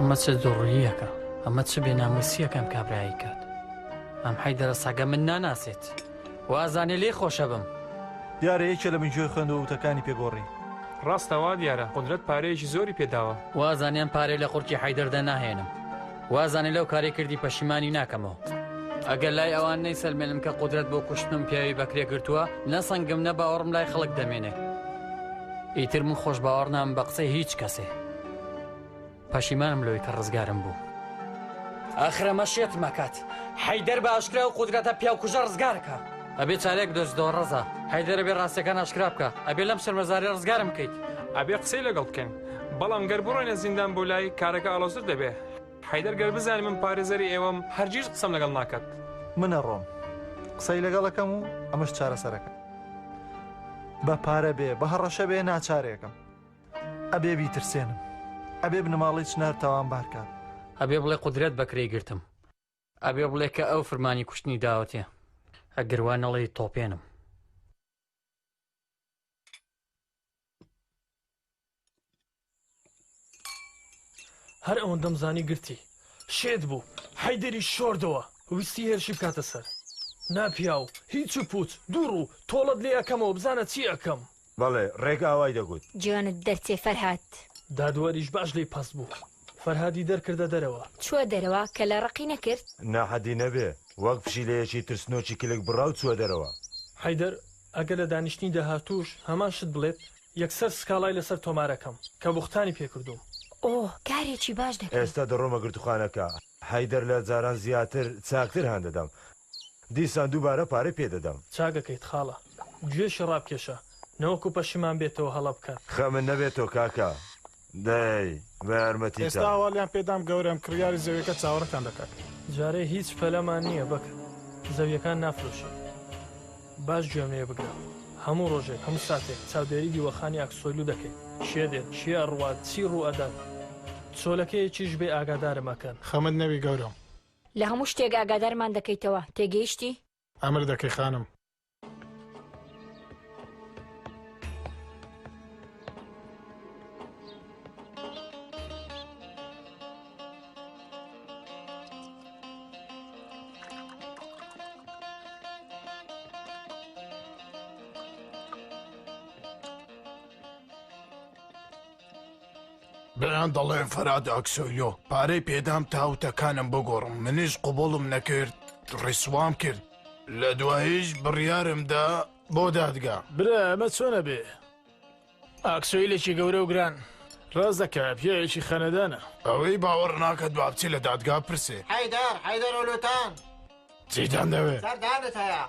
ئەمە چه دڕیەکە، ئەمە چ بێناموسیەکەم کابرایی کات. ئەم حەیدەرە سەگە من ناناسێت، وازانێ لێ خۆشە بم. دیارە یەکێ لە بنجۆی خوێندەوە وتەکانی پێگۆڕی. ڕاستەوا دیارە قودرەت پارەیەکی زۆری پێداوە. وازانیان پارەی لە قورکی حەیدەردا ناهێنم، وازانێ لەو کارێ کردی پەشیمانی ناکەمەوە. ئەگەر لای ئەوان نەیسەلمێنم کە قودرەت بۆ کوشتنم پیاوی بەکرێ گرتووە، نەسەنگم نە باوەڕم لای خەڵک دەمێنێ. ئیتر من خۆش باوەڕ نام بە قسەی هیچ کەسێ. پەشیمانم لەوەی کە ڕزگارم بوو. ئاخرە مەشێت مەکات، حەیدەر بە ئاشکرا و قودرەتە پیاو کوژە ڕزگارکە. ئەبێ چارێک دۆزدەوە ڕەزا، حەیدەرە بێ ڕاستیەکان ئاشکرا بکە، ئەبێ لەم شەرمەزاری ڕزگارم بکەیت. ئەبێ قسەی لەگەڵ بکەین، بەڵام گەر بڕۆینە زیندان بۆ لای کارەکە ئاڵۆزتر دەبێ. حەیدەر گەر بزانێ من پارێزەری ئێوەم هەرگیز قسەم لەگەڵ ناکات. منە ڕۆم قسەی لەگەڵەکەم و ئەمەش چارەسەرەکە. بە پارە بێ بە هەڕەشە بێ ناچارێکم. ئەبێ بیترسێنم، ئەبێ بنەماڵی چنار تاوانبار کات. ئەبێ بڵێ قودرەت بەکرێ گرتم، ئەبێ بڵێ کە ئەو فەرمانی کوشتنی داوەتێ، ئەگەر وا نەڵێی تۆپێنم. هەر ئەوەندەم زانی گرتی شێت بوو، حەیدەری شۆردەوە، ویستی هێرشی بکاتە سەر. ناپیا و هیچ و پوچ دوور و تۆڵت لێ ئەەکەمەوە بزانە چی ئەەکەم. بەڵێ ڕێک ئاوای دەگوت جوانت دەرچێ فەرهاد. دادوەریش باش لێی پەس بوو، فەرهادی دەرکردە دەرەوە. چوە دەرەوە کە لە ڕقی نەکرد. ناحەدی نەبێ وەک پشیلەیەکی ترسنۆکی کلک بڕاو چووە دەرەوە. حەیدەر ئەگەر لە دانیشتنی داهاتووش هەمان شت بڵێت یەکسەر سکاڵای لەسەر تۆمارەکەم کە بوختانی پێکردوم. ئۆ کارێکی باش دەکەم. ئێستا دەڕۆمە گرتوخانەکە، حەیدەر لە جاران زیاتر چاکتر هەندەدەم، دیسان دووبارە پارە پێدەدەم. چاگەکەیت خاڵە، گوێشی ڕابکێشە نەوەکو پەشیمان بێتەوە هەڵە بکات. خەمن نەبێتەوە کاکە دەی بە یارمەتی ئێستا ئاوالیان پێدام گەورم کڕیاری زەویەکە چاوەڕەتان دەکات. جارێ هیچ پەلەمان نییە بکە زەویەکان نافرۆشی. باش گوێم لێ بگرە، هەموو ڕۆژێک هەموو ساتێک چاودێری دیوەخانی ئاکسۆیلو دەکەیت، شێ دێت شیە ڕوات چی ڕوو ئەدات، چۆلەکەیەکیش بێ ئاگادارمەکەن. خەمت نەوی گەورم، لە هەموو شتێک ئاگادارمان دەکەیتەوە، تێگەیشتی؟ ئەمر دەکەی خانم. بەیان دەڵێن فەراد ئاکسۆیلۆ پارەی پێدام تاوتەکانم بگۆڕم، منیش قوبوڵم نەکرد، ڕیسوام کرد، لە دواییش بڕیارمدا بۆ دادگا. برا ئەمە چۆنە بێ؟ ئاکسۆیلێکی گەورە و گران ڕاز دەکە پیاوێکی خەنەدانە. ئەوەی باوەڕ ناکە دوابچی لە دادگا پرسێ. حەیدەر ئۆلوتان چیتان دەوێ؟ سەردانت هەیە.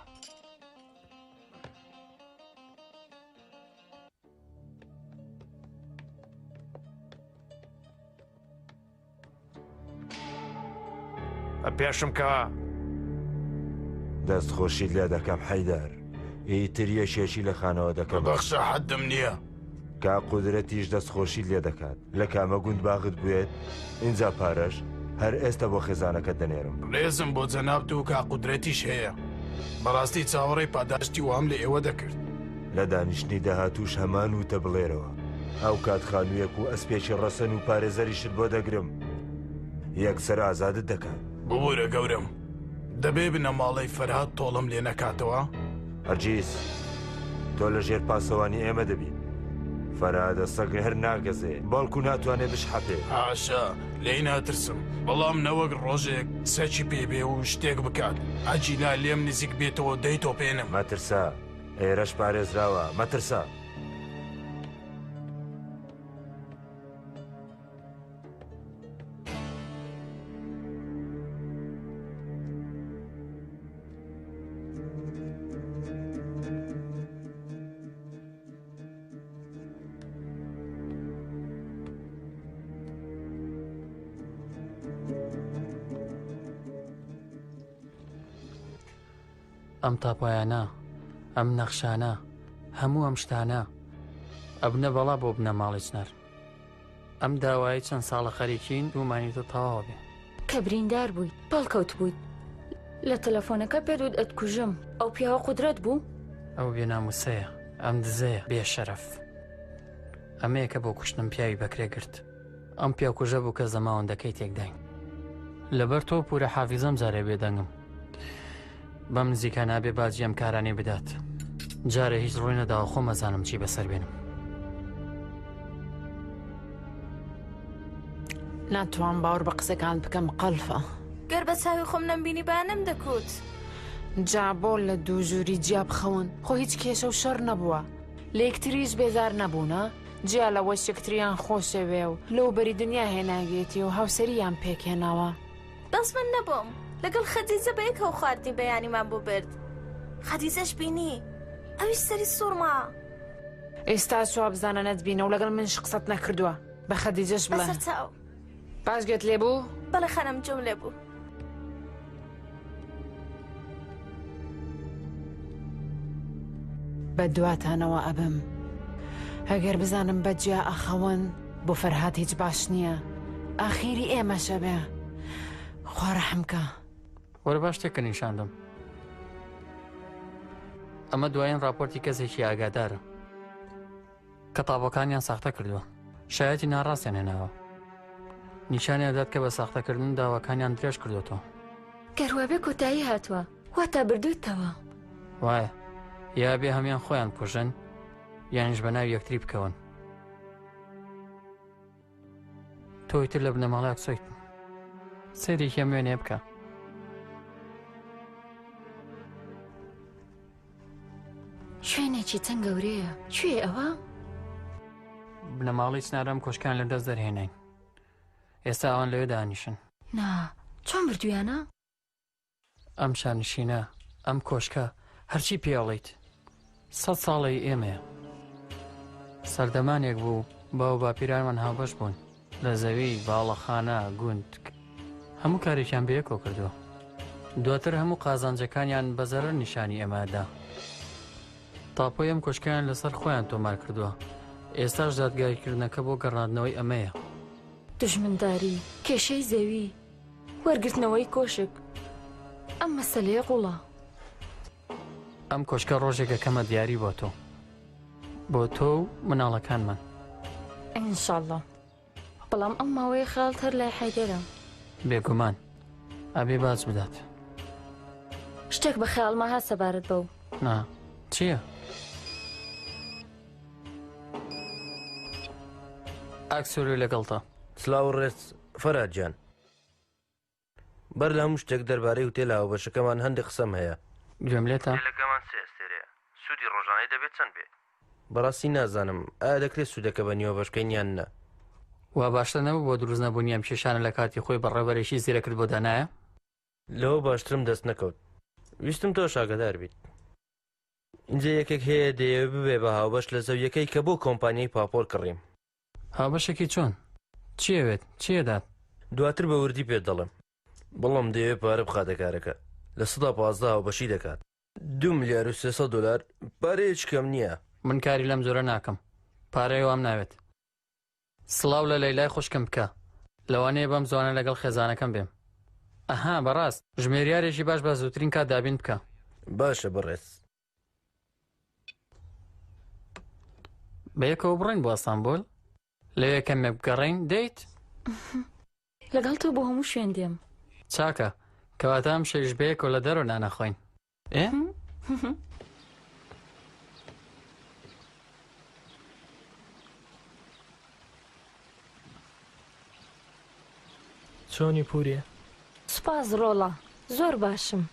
پێشم کەوە دەستخۆشی لێ دەکەم حەیدەر، ئیتر یەشێکی لە خانەوە دەکەم. بەخشە حەدم نییە. کا قودرەتیش دەستخۆشی لێ دەکات، لە کامە گوند باغت بوێت ئینجا پارەش هەر ئێستا بۆ خێزانەکە دەنێرم. ڕێزم بۆ جەنابت و کا قودرەتیش هەیە، بەڕاستی چاوەڕێی پاداشتی وام لە ئێوە دەکرد. لە دانیشتنی داهاتووش هەمان وتە بڵێرەوە، ئەو کات خانوویەک و ئەسپێکی ڕەسەن و پارێزەریشت بۆ دەگرم، یەکسەر ئازادت دەکات. ببوورە گەورم، دەبێ بنە ماڵەی فەرهاد تۆڵم لێ نەکاتەوە؟ هەرگیز تۆ لە ژێر پاسەوانی ئێمە دەبیت. فەرهادە سەگە هەر ناگەزێ، بەڵکو ناتوانێ بشحەپێ. هاشا لێی ناترسم، بەڵام نەوەک ڕۆژێک سەچی پێبێ و شتێک بکات، ئەجیلا لێم نزیک بێتەوە دەی تۆپێنم. مەترسا، ئێرەش پارێزراوە، مەترسا. ئەم تاپایانە، ئەم نەخشانە، هەموو ئەم شتانە ئەبنە بەڵا بۆ بنە ماڵی چنار. ئەم داوایی چەند ساڵە خەریکین دوومانیتە تەواو بێ. کە بریندار بوویت بەڵکەوت بوویت لە تەلەفۆنەکە پێدوت ئەتکوژم، ئەو پیاوە قودرەت بوو؟ ئەو بێناموسەیە، ئەم دزەیە بێ شەرەف، ئەمەیەکە بۆ کوشتنم پیاوی بەکرێ گرت. ئەم پیاکوژە بوو کە زەماوەندەکەی تێکداین لەبەر تۆ پورە حافیزەم جارێ بێدەنگم بەم نزیکە نابێ باجی ئەم کارانەی بدات جارێ هیچ ڕووی نەداوە خۆ مەزانم چی بەسەر بێنم ناتوان باوەڕ بە قسەکان بکەم قەلفە گەر بە چاوی خۆم نەمبینی بانم دەکوت جا بۆ لە دوو ژووری جیا بخەون خۆ هیچ کێشە و شەڕ نەبووە لە یەکتریش بێزار نەبوونە جیا لەوەش یەکتریان خۆشەوێ و لەو بەری دنیا هێناگێتی و هاوسەریان پێکهێناوە دەست من نەبووم لەگەڵ خەدیجە بەیەکەوە خواردنی بەیانیمان بۆ برد خەدیجەش بینی ئەویش سەری سوورما ئێستا چوا بزانە نەتبینە و لەگەڵ منش قسەت نەکردووە بە خەدیجەش بڵێ بەسەر چاو باش گوێت لێبوو بەڵێ خەنم جۆم لێبوو بە دواتانەوە ئەبم ئەگەر بزانم بەجیا ئەخەون بۆ فەرهاد هیچ باش نییە ئاخیری ئێمەشە بێ خوا ڕەحمکە وەرە باش تێکە نیشاندم ئەمە دوایین راپۆرتی کەسێکی ئاگادارە کە تاڤەکانیان ساختە کردووە شایەتی ناڕاستیان هێناوە نیشانیان دەدات کە بە ساختەکردن داواکانیان درێژ کردوێتەوە گەروابێ کۆتایی هاتووە واتا بردووتەوە وایە یا بێ هەمیان خۆیان کوژن یانیش بە ناوی یەکتری بکەون تۆی تر لە بنەماڵی ئاکسۆیت سێرێکی ئەم وێنێ بکە شوێنێکی چەند گەورەیە کوێ ئەوە؟ بنەماڵی چنارەم کۆشکان لە دەست دەرهێنین ئێستا ئەوان لەوێ دانیشن نا چۆن بردویانە؟ ئەم شانشینە ئەم کۆشکە هەرچی پێڵیت 100 ساڵی ئێمەیە سەردەمانێک بوو باو باپیرانمان هاوبەش بوون لە زەوی باڵەخانە گوند هەموو کارێکیان بەیەکەوە کردووە دواتر هەموو قازانجەکانیان بە زەرەر نیشانی ئەمادا تاپۆی ئەم کۆشکیان لەسەر خۆیان تۆمار کردووە ئێستاش دادگایکردنەکە بۆ گەڕاندنەوەی ئەمەیە دژمنداری کێشەی زەوی وەرگرتنەوەی کۆشک ئەم مەسەلەیە قوڵە ئەم کۆشکە ڕۆژێکە کەمە دیاری بۆ تۆ بۆ تۆ و مناڵەکانمان ئینشاڵڵا بەڵام ئەم ماوەیە خاڵت هەر لای حەیدەرە بێگومان ئەبێ باز بدات شتێک بە خەیاڵما هات سەبارەت بەو نا چییە؟ ئاکسۆری لەگەڵتە سلااو ڕێز فەرهادجان بەر لە هەموو شتێک دەربارەی هوتێل هاوبەشەکەمان هەندێک قسەم هەیە گوێم لێتە لەگەمان سێستێرەیە سوودی ڕۆژانەی دەبێت چەند بێت بەڕاستی نازانم ئایا دەکرێت سوودەکە بە نیوە بەشکەین یان نە وا باشتر نەبوو بۆ دروست نەبوونی ئەم کێشانە لە کاتی خۆی بەڕێوەرێکی زیرە کرد بۆ دانایە لەوە باشترم دەست نەکەوت ویستم تۆ شاگەدار بیت اینجا یەکێک هەیە دەیەوێت ببێ بە هاوبەش لە زەویەکەی کە بۆ کۆمپانیای پاپۆر کڕیم هاوبەشێکی چۆن چیەوێت چیەدات دواتر بە وردی پێ دەڵێم بەڵام دەیەوێت پارە بخاتە کارەکە لە 115 هاوبەشی دەکات 2 ملیار و 300 دلار پارەیەک کەم نییە من کاری لەم زۆرە ناکەم پارەی وام ناوێت سڵاو لە لەیلای خوشکم بکە لەوانەیە بەم زوانە لەگەڵ خێزانەکەم بێم ئەها بەڕاست ژمێریارێکی باش بە زووترین کات دابین بکە باشە بڕێز بەیەکەوە بڕین بۆ ئەستانبول لەوێ کەمێک بگەڕین دەیت لەگەڵ تۆ بۆ هەموو شوێن دێم چاکە کەواتە ئەم شەویش بەیەکەوە لە دەرەوە نانەخۆین ئێ چۆنی پورێ سوپاس ڕۆڵە زۆر باشم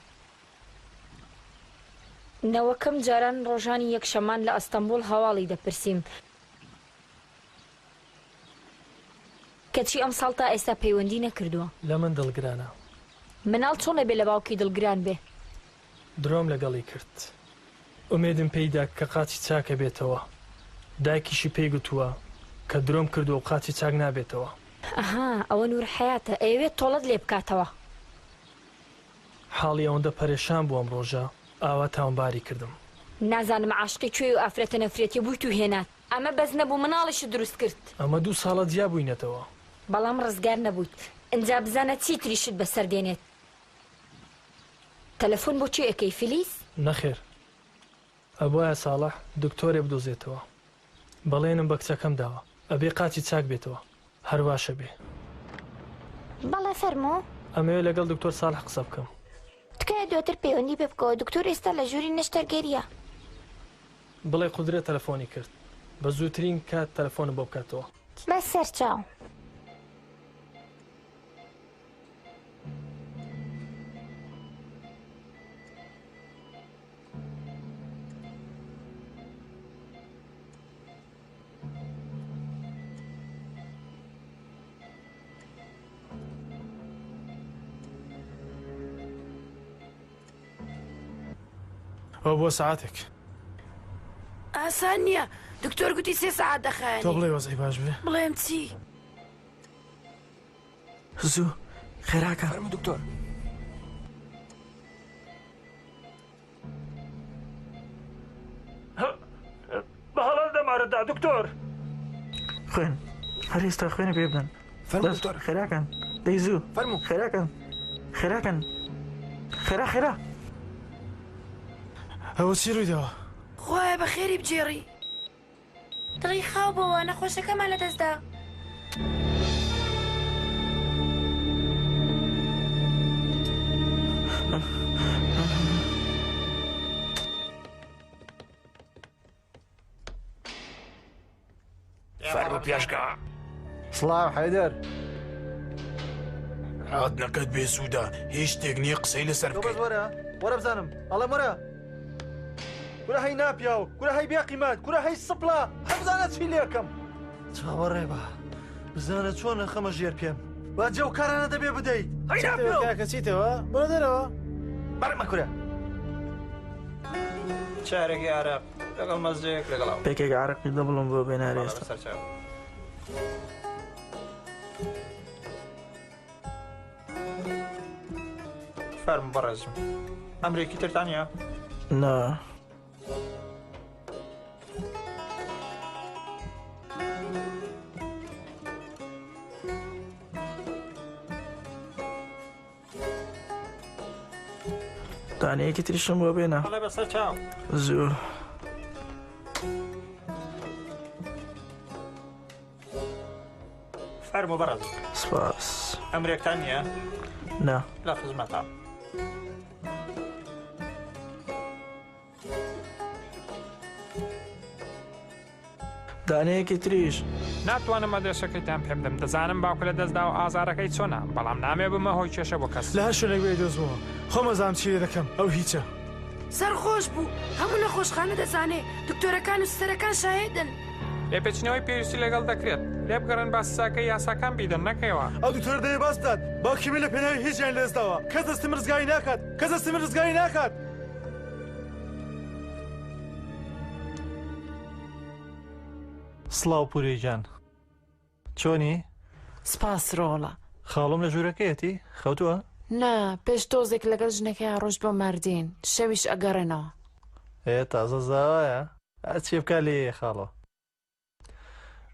نەوەکەم جاران ڕۆژانی یەکشەمان لە ئەستەمبول هەواڵی دەپرسیم کەچی ئەم ساڵ تا ئێستا پەیوەندی نەکردووە لە من دڵگرانە مناڵ چۆنە بێ لە باوکی دڵگران بێ درۆم لەگەڵی کرد ئومێدم پێیدا کە قاچی چاکە بێتەوە دایکیشی پێی گوتووە کە درۆم کردو و قاچی چاک نابێتەوە ئەها ئەوە نور حیاتە ئەوێت تۆڵەت لێ بکاتەوە حاڵی ئەوەندە پەرێشان بووم ڕۆژە ئاوا تاوانباری کردم نازانم عاشقی کوێ و ئافرەتە نەفرەتی بوویت و هێنات ئەمە بەس نەبوو مناڵیشی دروست کرد ئەمە 2 ساڵە جیا بووینەتەوە بەڵام ڕزگار نەبوویت ئەجا بزانە چی تریشت بەسەردێنێت تەلەفۆن بۆ چی ئەەکەی فلیس؟ نەخێر ئەبواە ساڵح دکتۆرێ بدۆزێتەوە بەڵێنم بە کچەکەم داوە ئەبێ قاچی چاک بێتەوە هەرواشە بێ بەڵێ فەرموو ئەمەوێ لەگەڵ دکتۆر ساڵح قسە بکەم تکایە دواتر پەیوەندی پێ بکەوە دکتۆر ئێستا لە ژووری نەشتەرگەریە بڵێ قودرێت تەلەفۆنی کرد بە زووترین کات تەلەفۆن بۆ بکاتەوە بەس سەرچاو ئەو بۆ ساعتێک ئاسان نییە دکتۆر گوتی 3 ساعت دەخایەنی تۆ بڵێ وەزعی باش بێ بڵێم چی زوو خێراکە فەرموو دکتۆر بە هەڵە دەمارەدا دکتۆر خوێن هەر ئێستا خوێنە پێ بدەن دکتۆر خێراکەن دەی زوو فەرموو خێراکەن خێراکەن خێرا ئەوە چی ڕوویدەوە خۆیە بە خێری بجێڕی دڵی خاو بەوە نەخۆشەکەمان لە دەستدا فەرموو پیاشکە سڵاو حەیدەر ڕادنەکەت بێسوودە هیچ شتێک نییە قسەی لەسەر بکەیت وەرە بزانم ئەڵێ وەرە گورە هەی ناپیا و گورە هەی بێقیمات گورە هەی سپڵە هەمزانە چی لێکم چاوەڕێ بە بزانە چۆنە خەمە ژێر پێم با جێ و کارانە دەبێ بدەیت کاکە چیتەوە بۆ دەرەوە بەرمە کورە چارێکی عراق لەگەڵ مەزجەیەک لەگەڵاو پێکێک عراقی دەبڵم بۆ بێنارێ ئێستا فەرم بەڕێزم ئەمریکی ترتانیا نا دانەیەکی تریشم بۆ بێنە بەڵێ بەسەر چاو زوو فەرموو بەڕێزم سپاس ئەمریکتان نییە نا لە خزمەتە دانەیەکی تریش ناتوانم ئەدرێسەکەیتان پێ بدەم دەزانم باوکە لە دەستدا و ئازارەکەی چۆنە بەڵام نامێ بمە هۆی کێشە بۆ کەس لە هەر شوێنێک وێ دۆزمەوە خۆمەزانم چی لێ دەکەم ئەو هیچە سەرخۆش بوو هەموو نەخۆشخانە دەزانێ دکتۆرەکان و سەرەکان شاهێدن لێپێچنەوەی پێویستی لەگەڵ دەکرێت لێ بگەڕن باساکەی یاساکان بیدەن نەکەیەوە ئەو دکتۆر دەیە باس بدات باوکیمی لە پێناوی هیچیان لێستاوە کەس دەستی ڕزگاری ناکات کەس دەستی ڕزگاری ناکات سڵاو پورێجان چۆنی؟ سپاس ڕۆڵە خاڵم لە ژوورەکەیەتی خەوتووە؟ نا پێش تۆزێک لەگەڵ ژنەکەی ڕۆژ بۆ ماردین شەویش ئەگەڕێنەوە تازە زاوایە چێ بکە لێ خاڵەوە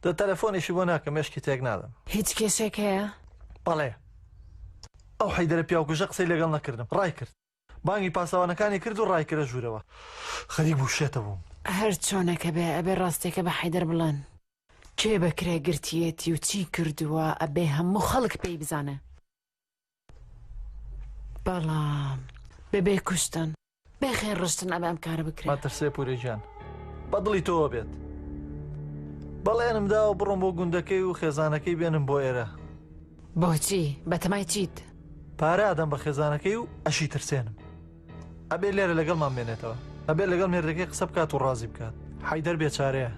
دە تەلەفۆنیشی بۆ ناکەم مێشکی تێک نادەم هیچ کێشێک هەیە؟ بەڵێ ئەو حەیدەرە پیاوکوژە قسەی لەگەڵ نەکردم ڕای کرد بانگی پاسەوانەکانی کرد و ڕایکرە ژوورەوە خەریک بوو شێتە بووم هەر چۆنەکە بێ ئەبێ ڕاستێکە بە حەیدەر بڵێن کێ بەکرێ گرتیەتی و چی کردووە ئەبێ هەموو خەڵک پێی بزانە بەڵام بەبێ کوشتن بێخێر ڕشتن ئەبێ ئەم کارە بکرێت ماترسێ پورێجان بەدڵی تۆوە بێت بەڵێنم داوە بڕۆم بۆ گوندەکەی و خێزانەکەی بێنم بۆ ئێرە بۆچی بەتەمای چیت پارە ئادەم بە خێزانەکەی و ئەشی ترسێنم ئەبێ لێرە لەگەڵمان بێنێتەوە ئەبێ لەگەڵ مێردەکەی قسە بکات و ڕازی بکات حەیدەر بێچارەیە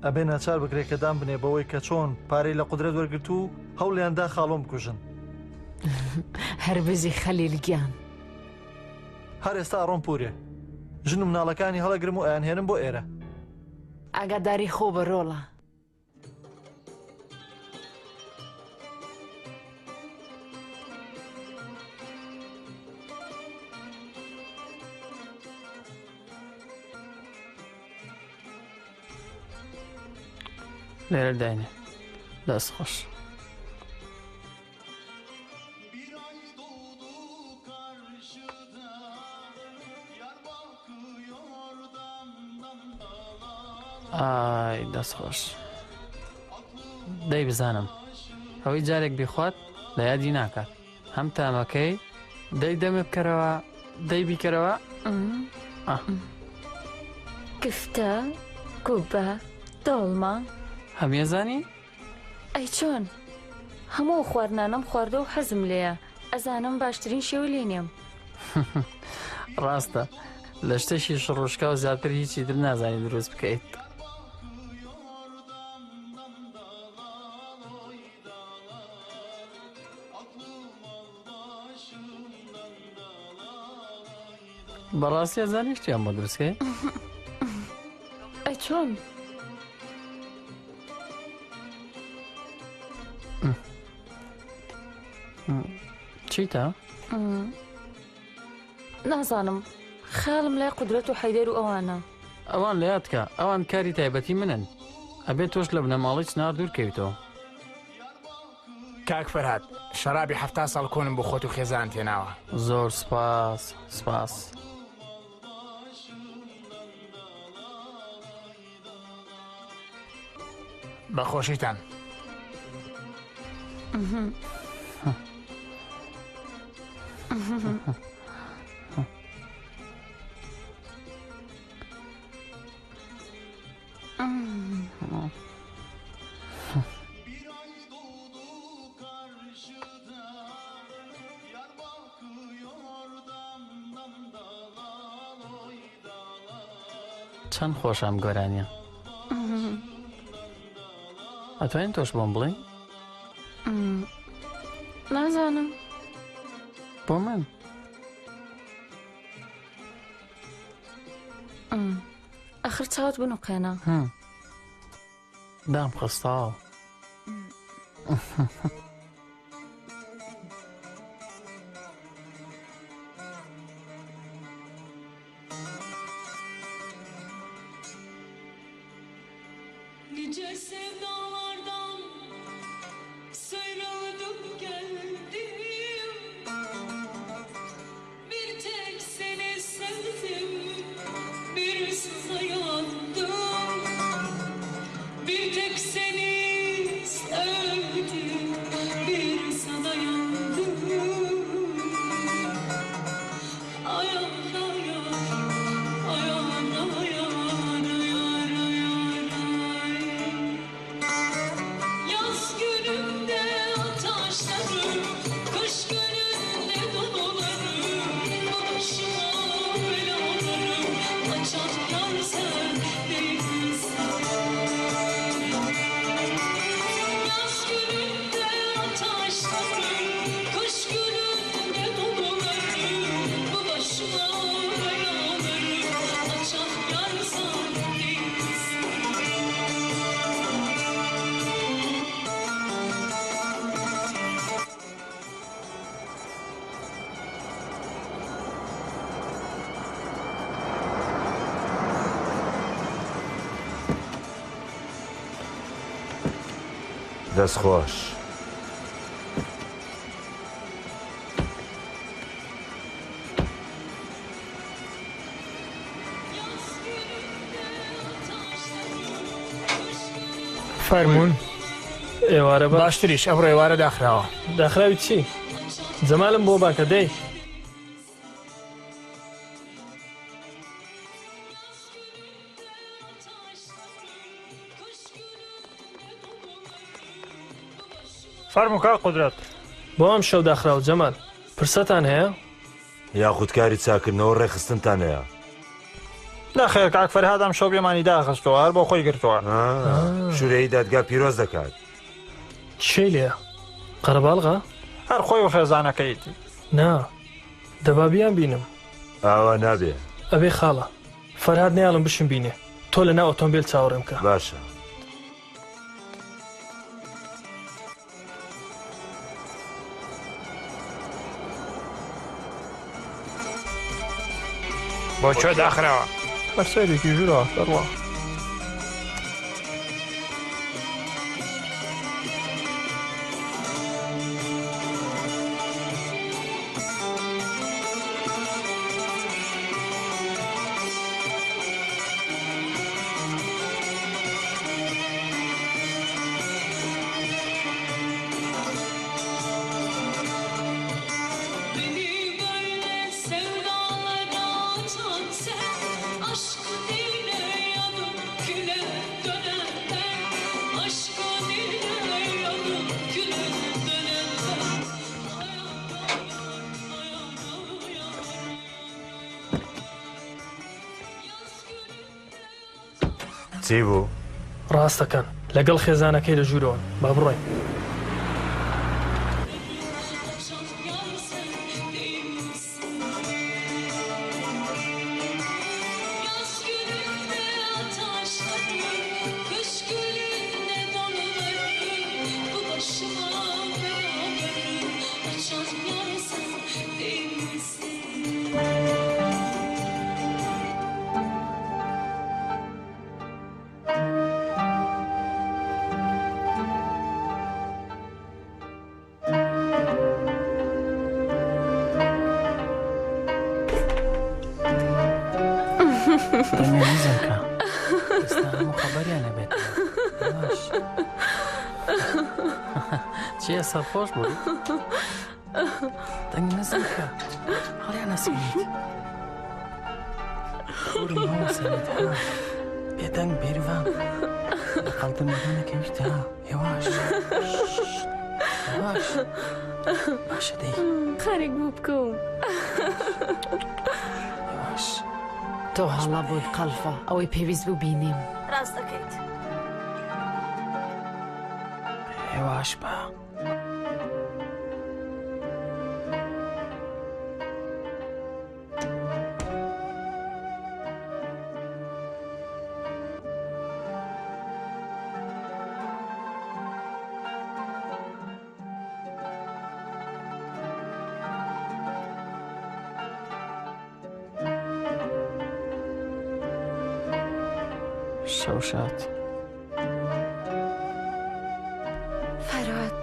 ئەبێ ناچار بکرێت کە دام بنێ بەوەی کە چۆن پارەی لە قودرەت وەرگرت و هەوڵیاندا خاڵۆم بکوژن هەر بزی خەلیل گیان هەر ئێستا ڕۆم پورێ ژن و مناڵەکانی هەڵەگرم و ئەیانهێنم بۆ ئێرە ئاگاداری خۆ بە ڕۆڵە لێرە داینێ دەست خۆش ئای دەست خۆش دەی بزانم ئەوەی جارێک بخوات لە یادی ناکات هەم تامەکەی دەی دەمە بکەرەوە دەی بیکەرەوە کفتە کوبە دڵمە هەمیێزانی؟ ئەی چۆن هەموو خواردنانم خواردە و حەزم لێیە ئەزانم باشترین شێوە لێ نێم ڕاستە لە شتێکی شڕۆشکا و زیاتر هیچی در نازانی دروست بکەیت بەڕاستی ئەزانی شتیان بۆ دروستکەی؟ ئەی چۆن؟ چیتە؟ نازانم خیاڵم لای قودرەت و حەیدەر و ئەوانە ئەوان لە یادکە ئەوان کاری تایبەتی منن ئەبێت تۆش لە بنەماڵی چنار دوورکەویتەوە کاک فەرهاد شەرابی 7 ساڵ کۆنم بۆ خۆت و خێزان تێناوە زۆر سپاس سپاس بەخۆشیتان چەند خۆشم گۆرانیە ئەتوانین تۆش بۆم بڵێ؟ نازانم بۆ من ئەخر چاوت بنوقێنە دام خستاوە Nice sevdalardan sıyrıldım geldim. Bir tek seni sevdim, bir sana yandım. Bir tek seni sevdim, bir sana yandım. Ayan ayan, ayan ayan, ayan ayan. Yaz gününde ataşlarım, kış gününde dolarım. Başıma belalarım, açan yar sen değilsin. Yaz gününde ataşlarım, kış gününde dolarım. Başıma belalarım, açan yar sen değilsin. دەستخۆش فەرمونون ئێوارە باشتریش ئەوڕۆ ئێوارە داخراوە داخراوی چی؟ جەمالم بۆ باکە دەی فەرموو کا قودرەت بۆ ئەم شەو داخراوە جەمال پرسەتان هەیە؟ یاخودکاری چاکردنەوە ڕێخستنتان هەیە نەخێر کاک فەرهاد ئەم شەو پێمانی داخستەوە هەر بۆ خۆی گرتووە شورەی دادگا پیرۆز دەکات چی لێە؟ قەرەباڵغا؟ هەر خۆی و خێزانەکەیتی نا دەبابیان بینم ئاوا نابێ ئەبێ خاڵە فەرهاد نەیاڵم بشم بینێ تۆ لە ناو ئۆتۆمبیل چاوەڕێم کە باشە بۆ چۆ داخراوە بە سەیرێکی ژوورەوە دەڕوە چی بوو؟ ڕاستەکەن لەگەڵ خێزانەکەی لە ژوورەوە با بڕۆین. دنیا نزمکە ئێستا هەموو خەبەریان نەبێت باش چیە سەرخۆش بوو دەنگ نزمکە هەڵیان نەسویت خوری مەوەسەنیت ها بێدەنگ بێروان لە قەڵدەمەدانەکەویت ها هێواش هێواش باشە دەی خارێک بوو بکەوم هێواش تۆ هەڵا بووی قەلفە ئەوەی پێویست بوو بینیم. ڕاست دەکەیت. هێواش بە شەوشات فەرهاد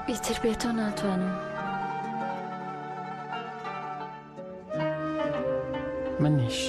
ئیتر بێتۆ ناتوانم. منیش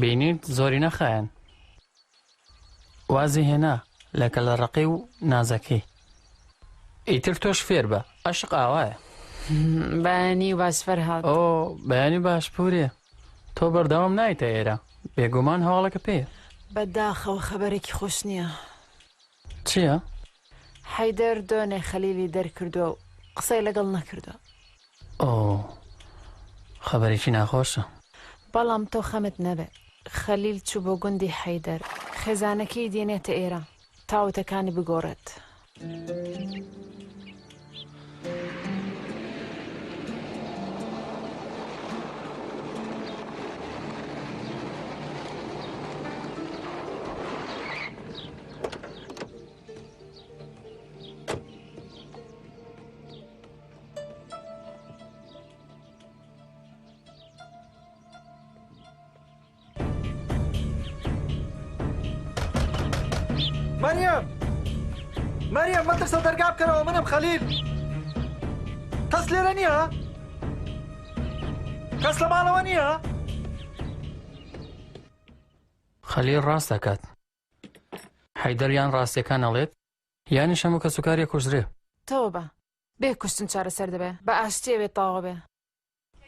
بینیت زۆری نەخایەن وازی هێنا لەکە لە ڕقی و نازەکەی ئیتر تۆش فێر بە عەشق ئاوایە بەیانی باش فەرهاد ئۆ بەیانی باش پورێ تۆ بەردەوام نایتە ئێرە بێگومان هەواڵەکە پێیە بەداخەوە خەبەرێکی خۆش نییە چییە؟ حەیدەر دۆنێ خەلیلی دەرکردووە و قسەی لەگەڵ نەکردووە. ئۆ خەبەرێکی ناخۆشە. بەڵام تۆ خەمت نەبێ، خەلیل چوو بۆ گوندی حەیدەر، خێزانەکەی دێنێتە ئێرە تاوتەکانی بگۆڕێت. مەریەم مەترسە دەرگا بکەرەوە، منم خەلیل. کەس لێرە نییە؟ کەس لە ماڵەوە نییە؟ خەلیل ڕاست دەکات. حەیدەر یان ڕاستیەکان ئەڵێت یانیش هەموو کە سوکارێ کوژرێ. تەوە بە بێ کوشتن چارەسەر دەبێ، بە ئاشتیە بێت تاوە بێ.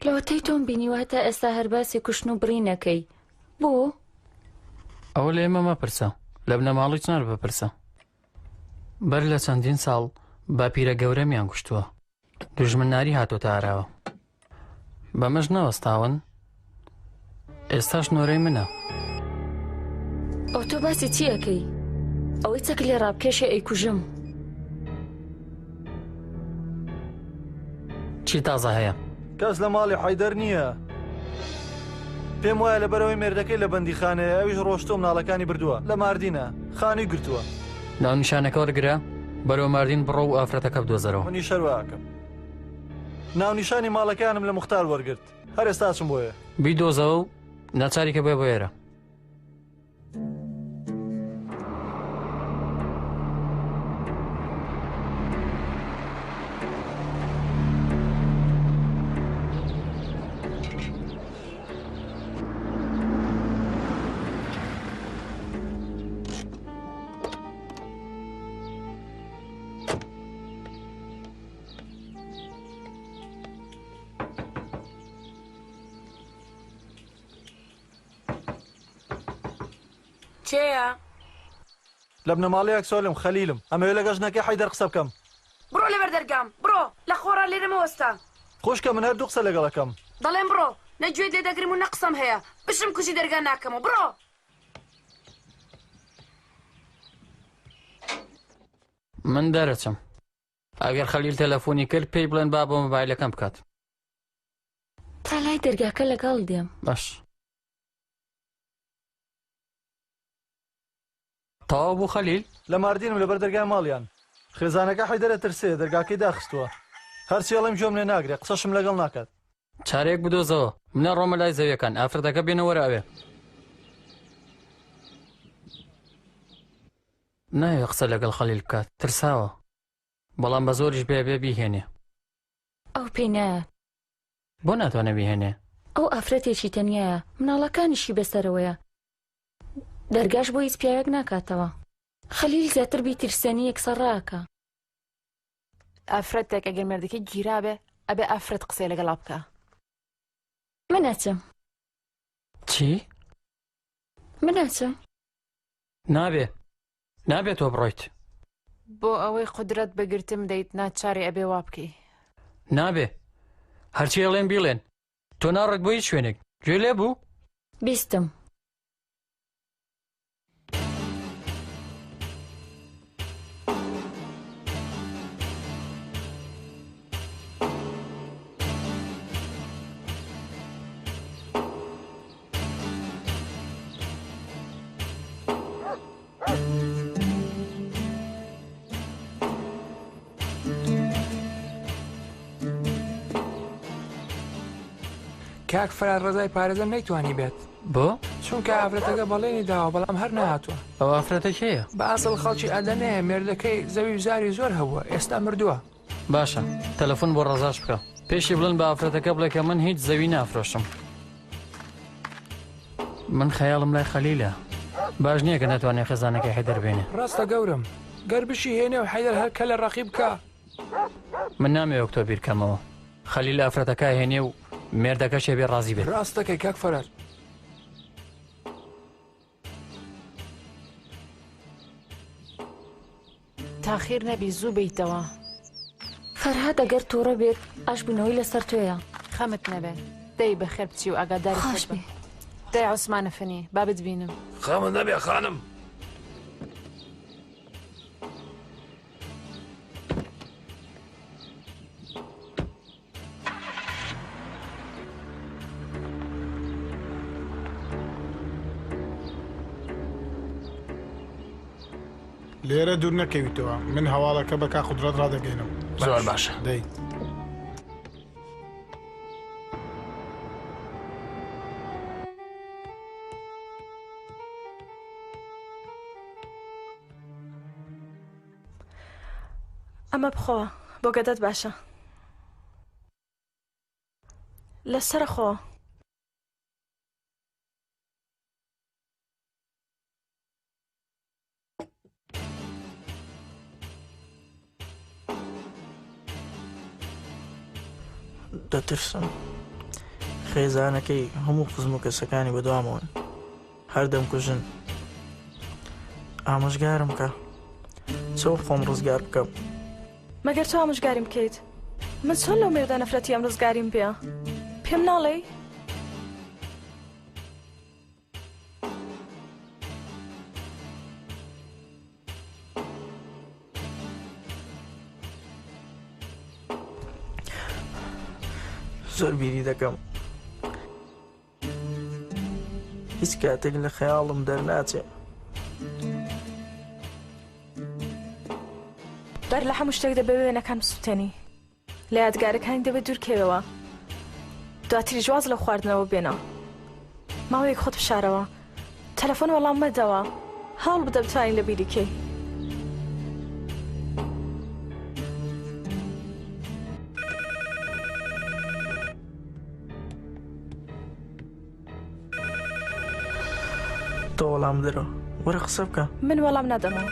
لەوەتەی تۆم بینیوە تا ئێستا هەرباسی کوشتن و بڕینەکەی بۆ؟ ئەوە لە ئێمە مەپرسە، لە بنەماڵی چنار بپرسە. بەر لە چەندین ساڵ باپیرە گەورەمیان کوشتووە، دوژمناری هاتۆتە ئاراوە. بەمەش نەوەستاون، ئێستاش نۆرەی منە. ئەو تۆ باسی چیەکەی؟ ئەوەی چەک لێ ڕابکێشێ ئەیکوژم. چی تازە هەیە؟ کەس لە ماڵی حەیدەر نییە. پێم وایە لەبەرەوەی مێردەکەی لە بەندیخانەیە، ئەویش ڕۆشتۆ مناڵەکانی بردووە لە ماردینە، خانووی گرتووە. ناونیشانەکە وەرگرە بەرەو ماردین بڕۆ و ئافرەتەکە بدۆزەرەوە. منی شەرواکەم. ناونیشانی ماڵەکانم لە موختار وەرگرت، هەر ئێستاچم بۆیە. بیدۆزەوە و ناچاریکە بێ بۆ ئێرە. چێە؟ لە بنەماڵەیەک سۆلم خەلیلم، ئەمەوێ لە گەژنەکەی حەیدەر قسە بکەم. بڕۆ لەبەر دەرگام، بڕۆ لە خۆڕا لێرەمە وەستا. خوشکە من هەردوو قسە لەگەڵەکەم. دەڵێم بڕۆ، نەگوێت لێ دەگرم و نەقسەم هەیە، بشم کوشی دەرگا ناکەمەوە، بڕۆ. من دەرەچم. ئەگەر خەلیل تەلەفۆنی کرد پێی بڵێن با بۆ مۆبایلەکەم بکات. تا لای دەرگاکە لەگەڵ دێم. باش. تەواو بوو خەلیل؟ لە ماردینم لەبەر دەرگای ماڵیان. خێزانەکە حەیدەرە ترسێ، دەرگاکەی داخستووە. هەرچی ئەڵێم گوێم لێ ناگرێت، قسەشم لەگەڵ ناکات. چارێک بدۆزەوە، منە ڕۆمە لای زەویەکان، ئافرەتەکە بێنە وەرە ئەوێ. ناوێ قسە لەگەڵ خەلیل بکات، ترساوە. بەڵام بە زۆریش بێ بیهێنێ. ئەو پێی نایە. بۆ ناتوانە بیهێنێ؟ ئەو ئافرەتێکی تەنیایە، مناڵەکانیشی بەسەرەوەیە. دەرگاش بۆ هیچ پیاوێک ناکاتەوە. خەلیل زیاتر بیترسێنی یەکسەڕاکە. ئافرەتێک ئەگەر مێردەکەی گیرابێ ئەبێ ئافرەت قسەی لەگەڵا بکە. من ناچم. چی؟ من ناچم. نابێت تۆ بڕۆیت. بۆ ئەوەی قودرەت بەگرتم دەیت ناچاری ئەبێ وا بکەی. نابێ. هەرچی ئەڵێن بیڵێن. تۆ ناڕێت بۆ هیچ شوێنێک. گوێ لێ بوو؟ بیستم. کاک فرار ڕزای پارێزەم نەیتوانی بێت. بۆ؟ چونکە ئافرەتەکە بەڵێنی داوە بەڵام هەر نهاتووە. ئەو ئافرەتە کێیە؟ بە ئاسڵ خەڵکی ئەدەنەیە، مێردەکەی زەوی وزاری زۆر هەبووە، ئێستا مردووە. باشە، تەلەفۆن بۆ ڕەزاش بکە. پێشی بڵێن بە ئافرەتەکە بڵێ کە من هیچ زەوی نافرۆشم. من خەیاڵم لای خەلیلە. باش نییە کە ناتوانێت خێزانەکەی حەیدەر بێنێ. ڕاستە گەورم، گەر بشی هێنێ و حەیدەر هەر کە لە ڕەقی بکە. من نامەوێت ئۆکتۆ بیرکەمەوە. خەلیل ئافرەتەکە هێنێ و مێردەکە شێبێ ڕازی بێت. ڕاستەکەی کاک فەرار. تاخیر نەبی زوو بیتەوە. فەرهاد ئەگەر تووڕە بێت ئاشبوونەوەی لەسەر تۆیە. خەمت نەبێت دەی بەخێر بچی و ئاگاداری خۆش بێ. دەی عوسمانە فنی با بتبینم. خەمت نەبێ خانم. لێرە دوور نەکەویتەوە من هەواڵەکە بە کا قودرەت ڕادەگەینم. زۆر باشە. دەی ئەمە بخۆوە بۆ گەدەت باشە لەسرە خۆ. دەترسم خێزانەکەی هەموو قزم و کەسەکانی بەدوامەوەن هەر دەمکوژن. ئامۆژگارم کە چۆن خۆم ڕزگار بکەم. مەگەر تۆ ئامۆژگاریم بکەیت من چۆن لەو مێردە نەفرەتی ئەم ڕزگاریم بێ پێم ناڵێ؟ زۆر بیری دەکەم هیچ کاتێک لە خەیاڵم دەرناچێ. بەر لە هەموو شتێک دەبێ وێنەکان بسووتێنی لە یادگارەکانی دەبێت دوورکەوێەوە دواتری جواز لە خواردنەوە بێنە ماوەیەک خۆت بشارەوە تەلەفۆن وەڵام مەدەوە هەڵ بدە بتوانین لە بیریکەی. تۆ وەڵام دەرەوە وەرە قسە بکە. من وەڵام نادەمەوە.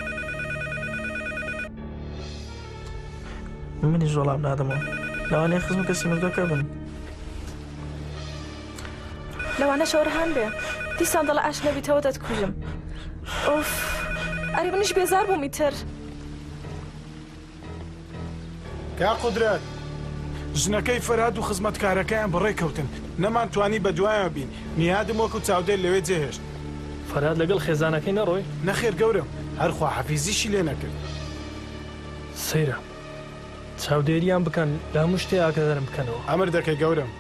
منیش وەڵام نادەمەوە لەوانەیە خزم کەسی مردوەکە بن. لەوانە شەوەرهان بێ دیسان دەڵە ئاش نەبیتەوە دەتکوژم. ئۆف ئەری منیش بێزار بوومی تر. کا قودرەت ژنەکەی فەرهاد و خزمەتکارەکەیان بەڕێکەوتن نەمانتوانی بە دوایە بین نیادم وەکو چاودێر لەوێ جێهێشت. فەرهاد لەگەڵ خێزانەکەی نەڕۆی؟ نەخێر گەورم هەرخوا حەفیزیشی لێ نەکرد. سەیرە چاودێریان بکەن لە هەموو شتێ ئاگادارم بکەنەوە. ئەمر دەکەی گەورم.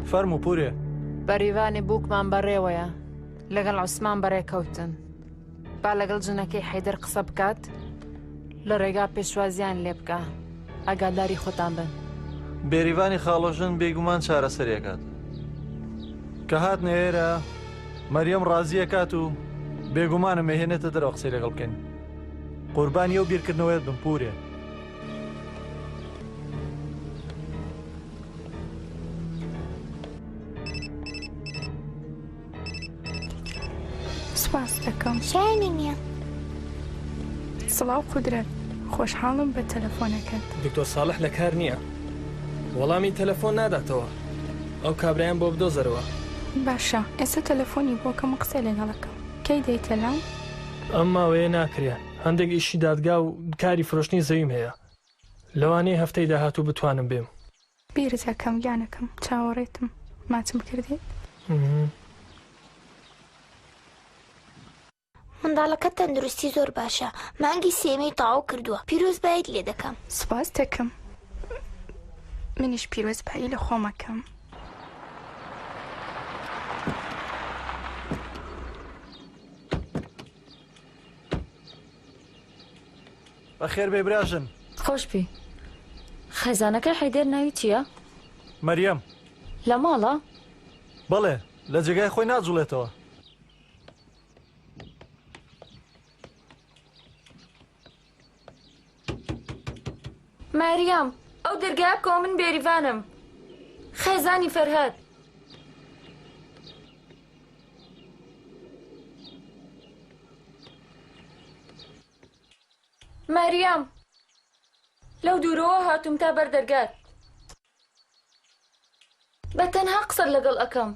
فەرموو پورێ بەریوانی بووکمان بەڕێوەیە لەگەڵ عوسمان بەڕێکەوتن با لەگەڵ جنەکەی حەیدەر قسە بکات لە ڕێگا پێشوازیان لێ بکە ئاگاداری خۆتان بن. بێریڤانی خاڵۆژن بێگومان چارەسەرێکات کە هاتنە ئێرە مەریەم ڕازیە کات و بێگومانم مێهێنێتە دەرەوە قسەی لەگەڵ بکەین. قوربانی ئەو بیرکردنەوەیت بم پورێ. سپاس دەکەم. شایانی نییە. سڵاو قودرەت خۆشحاڵم بە تەلەفۆنەکەت. دکتۆر ساڵح لە کار نییە وەڵامی تەلەفۆن ناداتەوە ئەو کابرایان بۆ بدۆزەرەوە. باشە ئێستا تەلەفۆنی بۆ کەم قسە لەگەڵەکەم کەی دەیتە لەو؟ ئەم ماوەیە ناکرێ هەندێک ئیشی دادگا و کاری فرۆشتنی زەویم هەیە لەوانەیە هەفتەی داهاتوو بتوانم بێم. بیرزەکەم گیانەکەم چاوەڕێتم ماچم کردێت. منداڵەکە تەندروستی زۆر باشە مانگی سێمەی تەواو کردووە پیرۆز باید لێ دەکەم. سپاس دەکەم منیش پیرۆزبایی لە خۆمەکەم. بەخێر بێ براژن. خۆش بی خێزانەکەی حەیدەر ناوی چییە؟ مەریەم. لە ماڵە؟ بەڵێ لە جێگای خۆی ناجوڵێتەوە. مەریەم ئەو دەرگای بکەوە من بێریڤانم خێزانی فەرهاد. مەریەم لەو دوورەوە هاتووم تا بەردەرگات بە تەنها قسەت لەگەڵ ئەەکەم.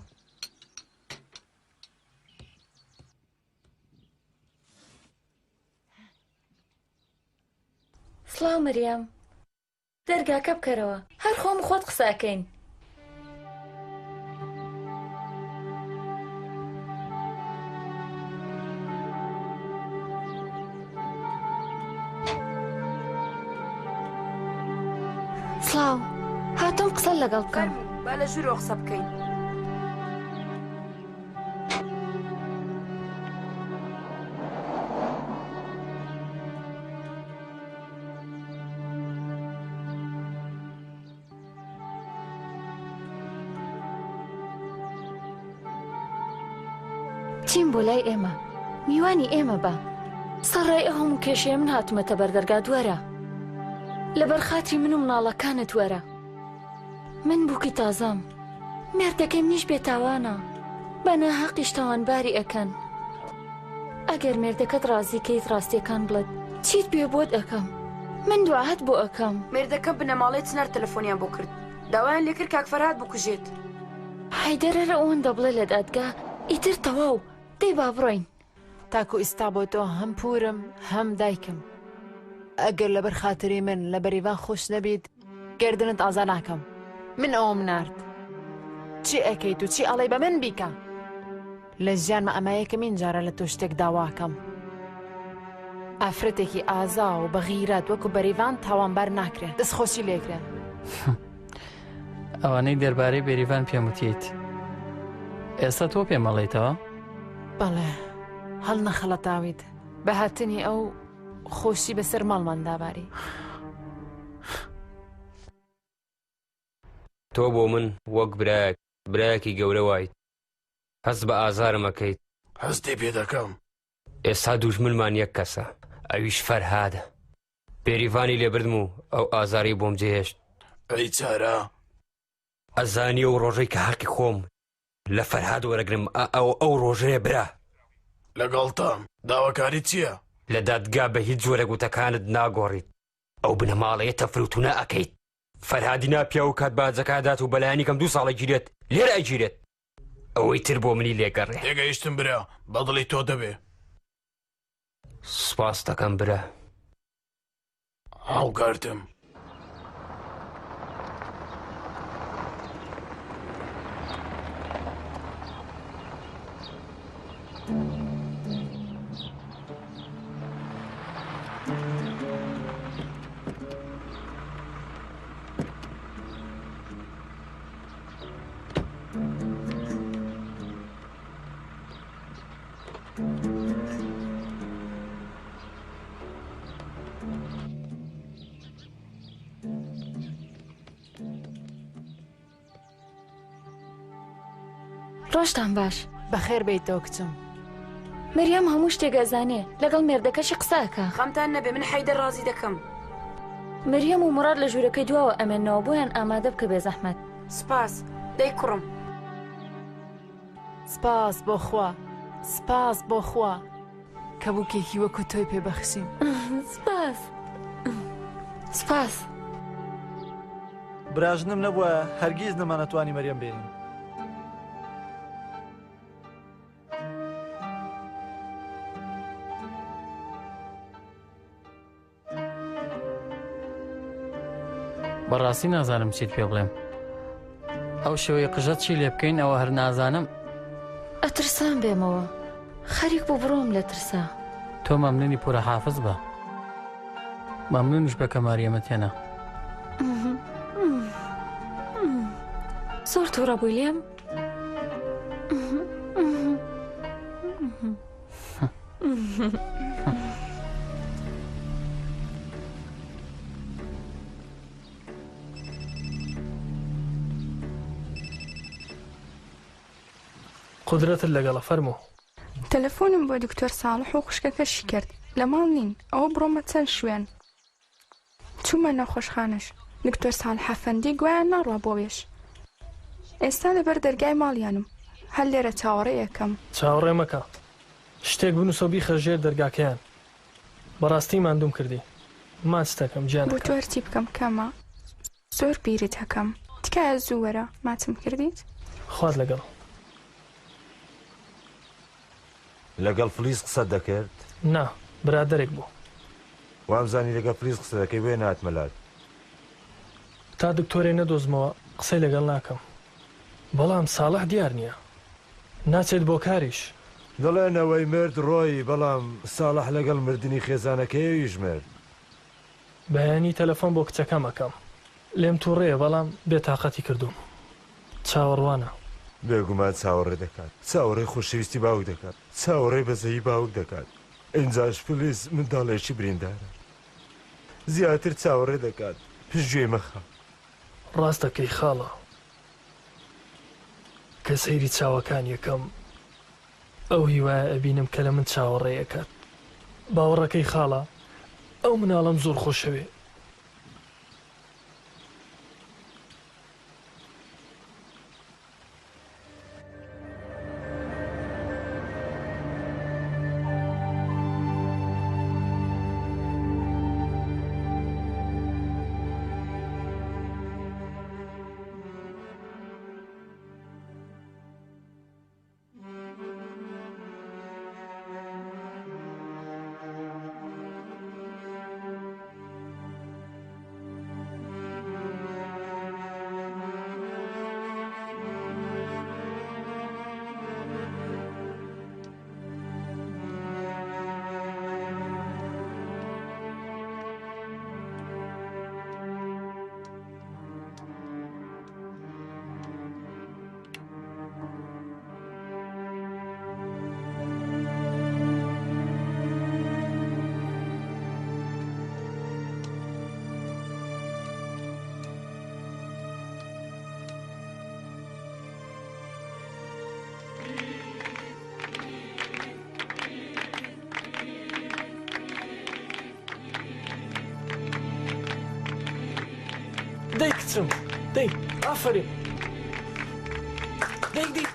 سڵاو مەریەم دەرگاکە بکەرەوە هەر خۆم خۆت قساکەین سڵاو هاتۆم قسە لەگەڵ بکەم با لە ژوورۆ قسە بکەین چیم بۆ لای ئێمە میوانی ئێمە بە سەرڕای ئەو هەموو کێشەیە من هاتوومەتە بەردەرگا دووەرە لەبەر خاتری من و مناڵەکانت وەرە من بووکی تازام مێردەکەم نیش بێتاوانە بە ناحەقیش تاوانباری ئەکەن ئەگەر مێردەکەت ڕازیکەیت ڕاستیەکان بڵێت چیت پێ بۆت ئەەکەم من دوعات بۆ ئەەکەم مێردەکە بنەماڵی چنەر تەلەفۆنیان بۆ کرد داوایان لێکرد کاک فەرهاد بکوژێت حەیدەرە ئەوەن دەبڵێ لە دادگا ئیتر تەواو دەی با بڕۆین تاکو ئێستا بۆ تۆ هەم پورم هەم دایکم ئەگەر لەبەر خاتری من لە بەریڤان خۆش نەبیت گردنت ئازا ناکەم من ئەوم نارد چی ئەەکەیت و چی ئەڵێ بە من بیکە لە ژیانمە ئەمایەکەمین جارە لە تۆ شتێک داواکەم ئافرەتێکی ئازا و بە غیرەت وەکو بەریڤان تاوانبار ناکرێت دەستخۆشی لێکرێن ئەوانەی دەربارەی بێریڤان پێم وتیت ئێستا تۆ پێم مەڵێیتەوە؟ بەڵێ هەڵ نەخەڵەتاویت بە هاتنی ئەو خۆشی بەسەر ماڵمان داباری تۆ بۆ من وەک برایەکی گەورە وایت هەست بە ئازارم ئەەکەیت هەستی پێ دەکەم ئێستا دوژمنمان یەک کەسە ئەویش فەرهادە بێریڤانی لێبردم و ئەو ئازاری بۆم جێهێشت ئەی چارە ئەزانی ئەو ڕۆژەی کە حەقی خۆم لە فەرهاد وەرەگرم ئەو ڕۆژەیە برا لەگەڵتام داواکاری چییە؟ لە دادگا بە هیچ جۆرە گوتەکانت ناگۆڕیت ئەو بنەماڵەیە تەفروتونە ئەەکەیت فەرهادی ناپیا و کات باجەکدات و بەلایانی کەم 2 ساڵە گیرێت لێرە ئەگیرێت ئەوەی تر بۆ منی لێگەڕێ تێگەیشتم برا بەدڵی تۆ دەبێ سوپاس دەکەم برا هاوکارتم ڕۆژتان باش بەخێر بیتەوە کچم مەریەم هەموو شتێک ئەزانێ لەگەڵ مێردەکەشی قساکە خەمتان نەبێ من حەیدەر ڕازی دەکەم مەریەم و مڕاد لە ژوورەکەی دواوە ئەمێنەوە بۆیان ئامادە بکە بێ زەحمەت سپاس دەی کوڕم سپاس بۆ خوا سپاس بۆ خوا کە بووکێکی وەکو تۆی پێبەخشیم سپاس سپاس براژنم نەبووە هەرگیز نەمانەتوانی مەریەم بێنین بەڕاستی نازانم چیت پێ بڵێم ئەو شێوەیە قژەت چی لێ بکەین ئەوە هەر نازانم ئەترسان بێمەوە خەریک بۆ بڕۆم لە ترسا تۆ مەمنونی پورە حافظ بە مەمنونش بە کە ماریەمە تێنا زۆر تووڕە بووی لێم قدرەتت لەگەڵە فەرموو تەلەفۆنم بۆ دکتۆر ساڵح و خوشکەکەشی کرد لە ماڵ نین ئەوە بڕۆمە چەند شوێن چوومە نەخۆشخانەش دکتۆر ساڵح ئەفەندی گوایان ناڕوا بۆ وێش ئێستا لەبەر دەرگای ماڵیانم هەر لێرە چاوەڕێ یەکەم چاوەڕێ مەکە شتێک بنووسە و بیخە ژێر دەرگاکەیان بەڕاستی ماندوم کردی ماچ دەکەم گیان بۆ تۆ هەرچی بکەم کەمە زۆر بیرت هەکەم تکایە زوو وەرە ماچم کردیت خوات لەگەڵ لەگەڵ فلیس قسە دەکرد؟ نا برادەرێک بوو وامزانی لەگە پلیس قسە دەکەی بێ ناتمەلات تا دکتۆرێ نەدۆزمەوە قسەی لەگەڵ ناکەم بەڵام ساڵح دیار نییە ناچێت بۆ کاریش دەڵێنەوەی مرد ڕۆی بەڵام ساڵح لەگەڵ مردنی خێزانەکەیەویش مرد بەیانی تەلەفۆن بۆ کچەکەم ئەەکەم لێم تووڕێە بەڵام بێتاقەتی کردوم چاوەڕوانە بێگومان چاوەڕێ دەکات چاوەڕێی خۆشەویستی باوک دەکات چاوەڕێی بەزەیی باوک دەکات ئینجاش پلیس منداڵێکی بریندارە زیاتر چاوەڕێ دەکات پشتگوێی مەخە ڕاستەکەی خاڵە کە سەیری چاوەکان یەکەم ئەو هیوایە ئەبینم کە لە من چاوەڕێیەکات باوەڕەکەی خاڵە ئەو مناڵم زۆر خۆشەوێ دەی کچم دەی ئافرین دەی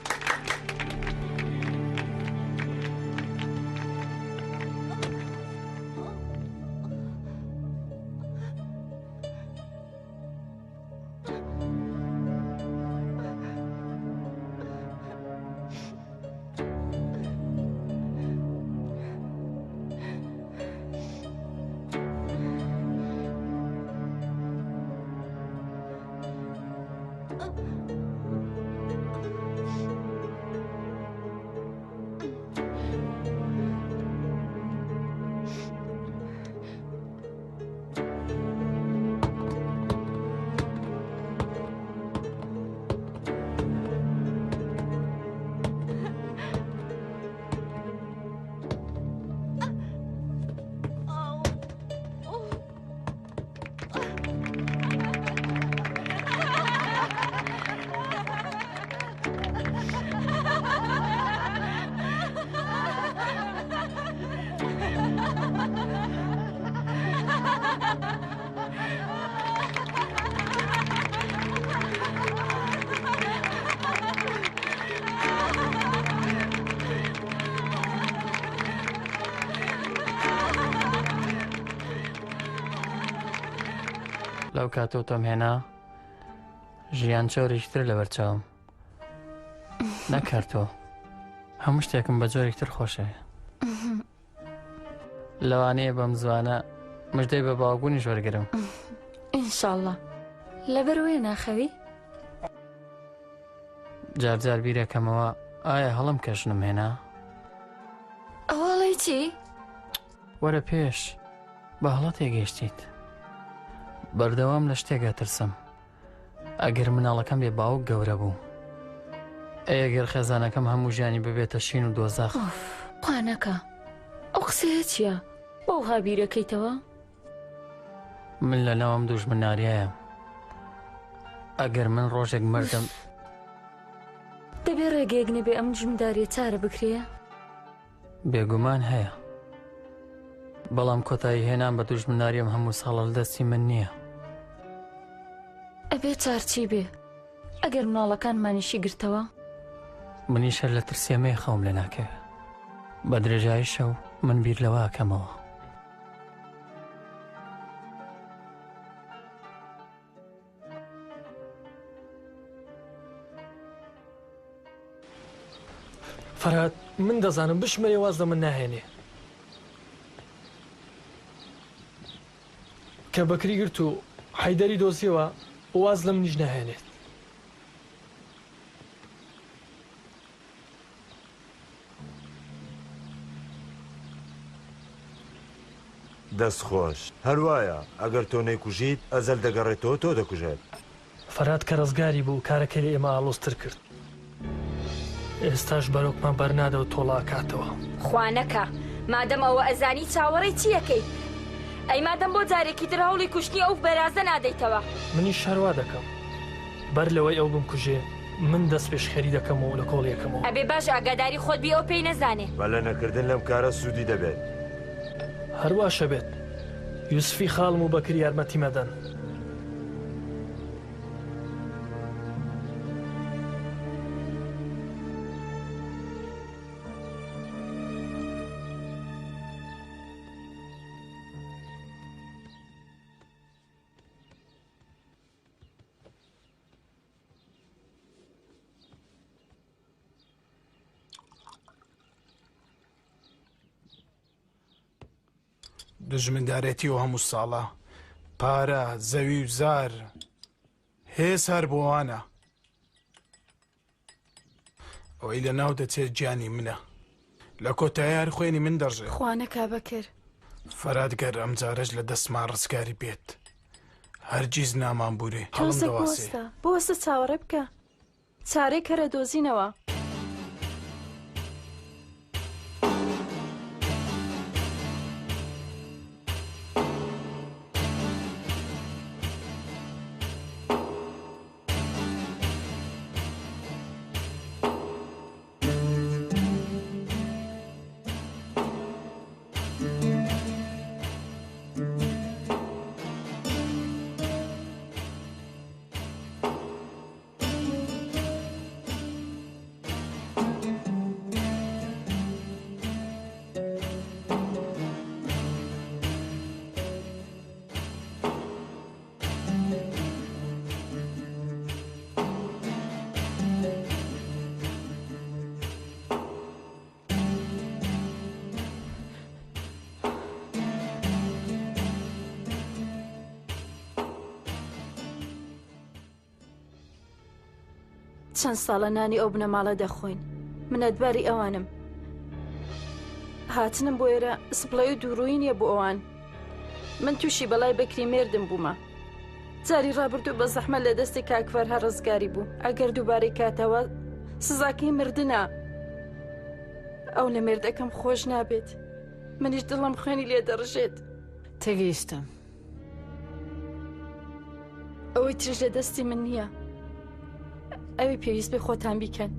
لەو کاتۆ تۆم هێنا ژیان چۆرێکتر لە بەرچاوم نەکردەوە هەموو شتێکم بە جۆرێکتر خۆشە لەوانەیە بەم زوانە مژدەی بە باوبوونیش وەرگرم ئینشاڵڵا لەبەرەوەی ناخەوی جارجار بیرەکەمەوە ئایا هەڵم کەشنم هێنا ئەوڵی چی؟ وەرە پێش بە هەڵە تێگەیشتیت بەردەوام لە شتێکە ترسم ئەگەر مناڵەکەم بێ باوک گەورە بوو ئەگەر خێزانەکەم هەموو ژیانی ببێتە شین و دۆزەخ قانەکە ئەو قسەیە چییە؟ بەو هابیرەکەیتەوە؟ من لە ناوم دوژمناریایە ئەگەر من ڕۆژێک مردم دەبێ ڕێگەیەک نەبێ ئەم جمداریە چارە بکرێ؟ بێگومان هەیە بەڵام کۆتایی هێنان بە دوژمناریم هەموو ساڵە لە دەستی من نییە ئەبێ چارچی بێ ئەگەر مناڵەکانمانیشی گرتەوە منیشە لە ترسێمەی خەوم لە ناکەوێت بە درێژایی شەو من بیر لەوە ئەکەمەوە فەرهاد من دەزانم بشمەرێ واز لە من ناهێنێ کە بەکری گرت و حەیدەری دۆزیەوە واز لە منیش نەهێنێت. دەست خۆش هەروایە ئەگەر تۆ نەیکوژیت ئەزەل دەگەڕێتەوە تۆ دەکوژێت. فەرهاد کە ڕزگاری بوو کارەکەی لە ئێمە ئاڵۆزتر کرد. ئێستاش بەرۆکمان بەرنادەوە تۆڵاکاتەوە. خوانەکە مادەم ئەوە ئەزانی چاوەڕێی چیەکەی؟ ئەی مادەم بۆ جارێکی تر هەوڵی کوشتنی ئەو بەرازە نادەیتەوە. منیش هەروا دەکەم. بەر لەوەی ئەو بمکوژێ من دەست پێشخەری دەکەمەوە لە کۆڵیەکەمەوە. ئەبێ باش ئاگاداری خۆت بی ئەو پێی نەزانێ. بە لە نەکردن لەم کارە سوودی دەبێت. هەرواشە بێت یوسفی خاڵم و بەکری یارمەتی مەدەن. دژمندارەتی و هەموو ساڵە پارە زەوی و زار هێز هەر بۆوانە ئەوەی لە ناو دەچێت گیانی منە لە کۆتاییار خوێنی من دەڕژێ. خوانەکە بەکر فەرادگەر ئەم جارەش لە دەستمان ڕزگاری بێت هەرگیز نامان بورێ هەڵم دەواسێ. بۆستە چاوەڕێ بکە چارەی کەرە دۆزینەوە. چەند ساڵە نانی ئەو بنەماڵە دەخۆین. منەتباری ئەوانم. هاتنم بۆ ئێرە سپڵەی و دووڕووی نییە بۆ ئەوان. من تووشی بەڵای بەکری مێردم بوومە. جاری ڕابردوو بە زەحمە لە دەستی کاکفەر هەر ڕزگاری بوو. ئەگەر دووبارەی کاتەوە سزاکەی مردنە. ئەو لە مێردەکەم خۆش نابێت. منیش دڵم خوێنی لێ دەڕژێت. تێگەیشتم. ئەوەی ترش لە دەستی من نییە. ئەوی پێویست بێ خۆتان بیکەن.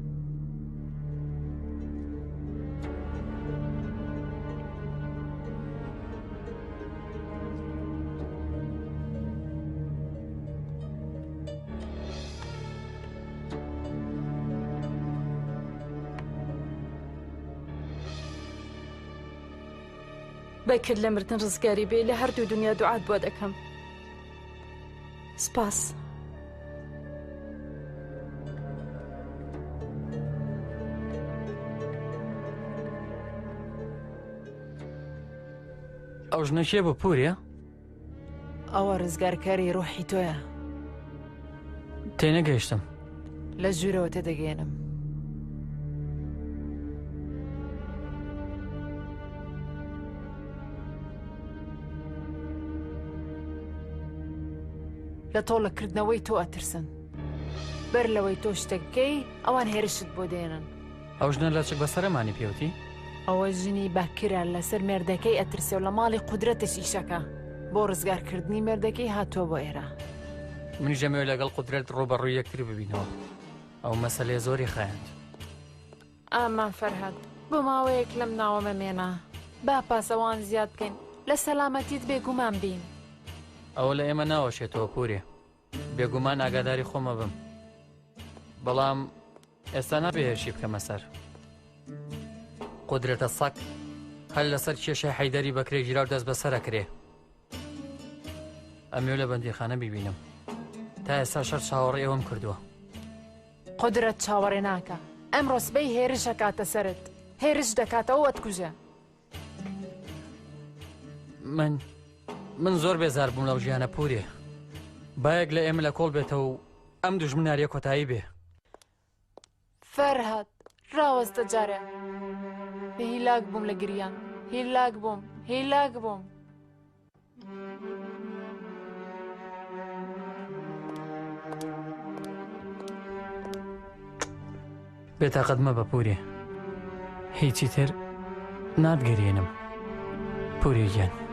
بەکرد لە مردن ڕزگاری بێ لە هەردوو دنیا دوعات بۆ دەکەم. سپاس. ئەو ژنەکێ بە پورە؟ ئەوە ڕزگارکاری ڕۆحی تۆیە. تێنەگەیشتم. لە ژوورەوە تێدەگەێنم. لە تۆڵەکردنەوەی تۆ ئەترسن. بەر لەوەی تۆ شتەکەی ئەوان هێرشت بۆ دێنن. ئەو ژنە لە چک بەسەرەمانی پێوتی؟ ئەوە ژنی باکرە لەسەر مێردەکەی ئەترسێ و لە ماڵی قودرەتەشی شەکە. بۆ ڕزگارکردنی مێردەکەی هاتووە بۆ ئێرە. منی ژەمەوێ لەگەڵ قودرەت ڕۆبەڕووی یەکتر ببینەوە. ئەو مەسەلەیە زۆری خایاند. ئامان فەرهاد بۆ ماوەیەک لەم ناوە مەمێنە. با پاسەوان زیاد بکەین لە سەلامەتیت بێگومان بین. ئەوە لە ئێمە ناوەشێتەوە پورێ. بێگومان ئاگاداری خۆمە بم. بەڵام ئێستا نابێ هێرشی بکەمە سەر. قودرەتە سەک هەر لەسەر کێشەی حەیدەری بەکرێ گیرا و دەست بەسەرەکرێ. ئەمێ لە بەندیخانە بیبینم. تا ئێستا شەر چاوەڕێ ئێوەم کردووە. قودرەت چاوەڕێ ناکە. ئەمڕۆ سبەی هێرش ئەکاتە سەرت. هێرش دەکاتەوە وەتکوژە. من زۆر بێزار بووم لەو ژیانە پورێ بایەک لە ئێمە لە کۆڵ بێتەوە و ئەم دوژمناریە کۆتایی بێ فەرهاد ڕاوەستە جارە هیلاک بووم لە گریان هیلاک بووم بێتاقەت مەبە پورێ هیچی تر ناتگەرێنم پورێ گیان